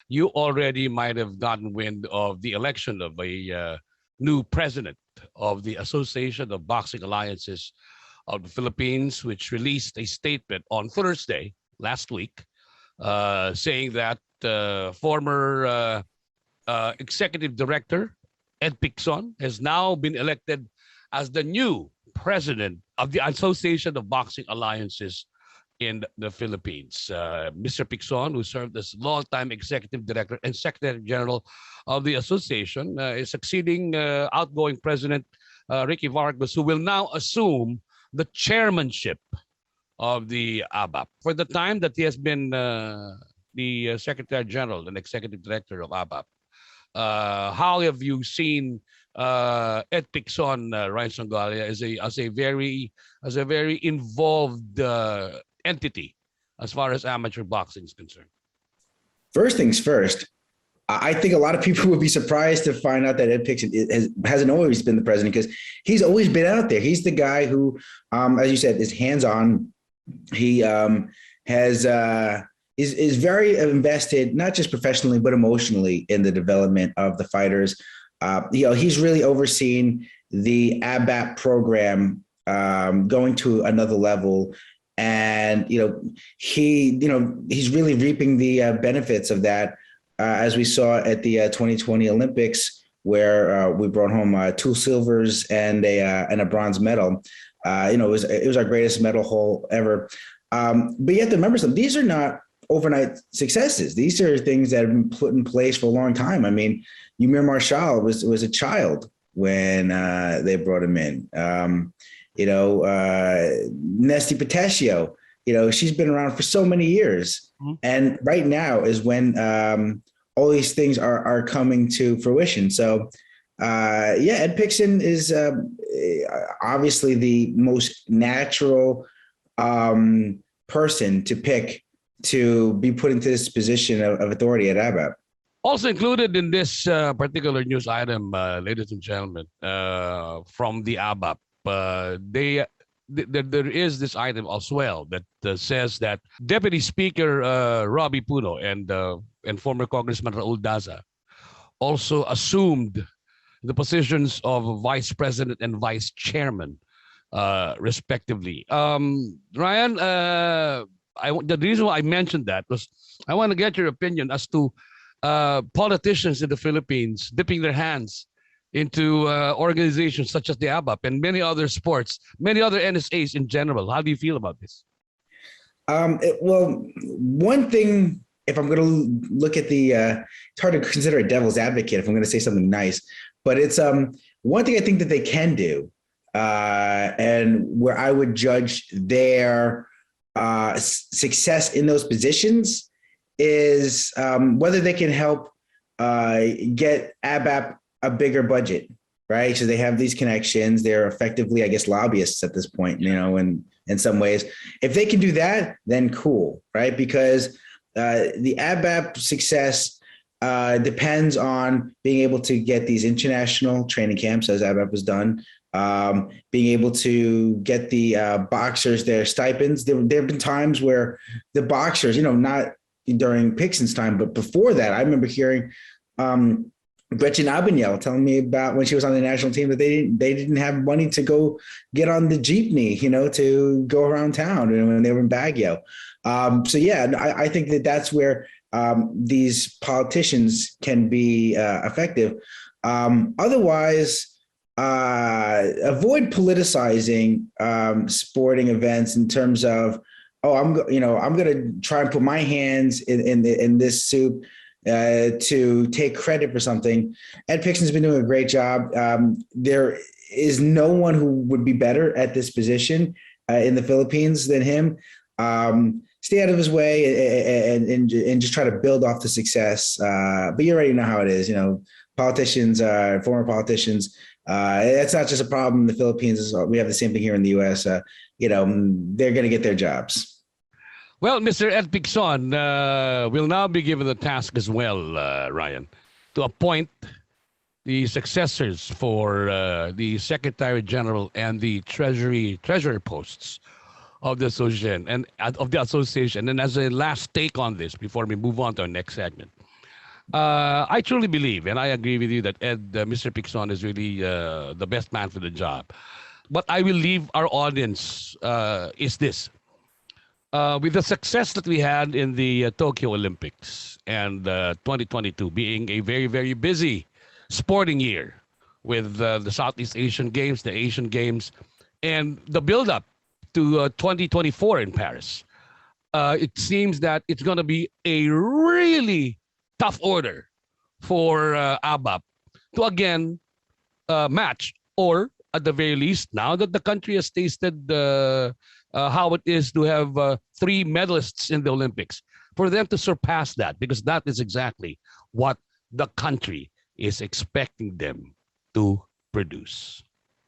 you already might have gotten wind of the election of a new president of the Association of Boxing Alliances of the Philippines, which released a statement on Thursday last week saying that former executive director Ed Picson has now been elected as the new president of the Association of Boxing Alliances in the Philippines. Mr. Picson, who served as longtime executive director and secretary general of the association, is succeeding outgoing president Ricky Vargas, who will now assume the chairmanship of the ABAP. For the time that he has been the secretary general and executive director of ABAP, how have you seen Ed Picson, Ryan Sangalia, as a very involved entity as far as amateur boxing is concerned? First things first, I think a lot of people would be surprised to find out that Ed Picson hasn't always been the president, because he's always been out there. He's the guy who, as you said, is hands-on. He is very invested, not just professionally, but emotionally in the development of the fighters. He's really overseen the ABAP program going to another level. And, he's really reaping the benefits of that, as we saw at the 2020 Olympics, where we brought home 2 silvers and a bronze medal. It was our greatest medal haul ever. But you have to remember something. These are not overnight successes. These are things that have been put in place for a long time. I mean, Ymir Marshall was a child when they brought him in. Nesty Petaccio, she's been around for so many years. Mm-hmm. And right now is when all these things are coming to fruition. So, Ed Picson is obviously the most natural person to pick to be put into this position of authority at ABAP. Also included in this particular news item, ladies and gentlemen, from the ABAP, there is this item as well that says that Deputy Speaker Robbie Puno and former Congressman Raul Daza also assumed the positions of Vice President and Vice Chairman, respectively. Ryan, the reason why I mentioned that was I want to get your opinion as to politicians in the Philippines dipping their hands into organizations such as the ABAP and many other sports, many other NSAs in general. How do you feel about this? Well, one thing, if I'm going to look at it's hard to consider a devil's advocate if I'm going to say something nice, but it's one thing I think that they can do, and where I would judge their success in those positions is whether they can help get ABAP a bigger budget, right? So they have these connections. They're effectively, I guess, lobbyists at this point, in some ways. If they can do that, then cool, right? Because the ABAP success depends on being able to get these international training camps, as ABAP has done, being able to get the boxers their stipends. There have been times where the boxers, not during Picson's time, but before that, I remember hearing Gretchen Abanyel telling me about when she was on the national team that they didn't have money to go get on the jeepney, to go around town when they were in Baguio. I think that's where these politicians can be effective. Otherwise, avoid politicizing sporting events in terms of, I'm going to try and put my hands in this soup to take credit for something. Ed Picson's been doing a great job. There is no one who would be better at this position in the Philippines than him. Stay out of his way and just try to build off the success. But you already know how it is. Politicians, former politicians. It's not just a problem in the Philippines. We have the same thing here in the U.S. They're going to get their jobs. Well, Mr. Ed Picson will now be given the task as well, Ryan, to appoint the successors for the Secretary General and the Treasurer posts of the association and of the association. And as a last take on this, before we move on to our next segment, I truly believe, and I agree with you that Mr. Picson is really the best man for the job. But I will leave our audience is this. With the success that we had in the Tokyo Olympics and 2022 being a very, very busy sporting year with the Southeast Asian Games, the Asian Games, and the build-up to 2024 in Paris, it seems that it's going to be a really tough order for ABAP to again match, or at the very least, now that the country has tasted how it is to have three medalists in the Olympics, for them to surpass that, because that is exactly what the country is expecting them to produce.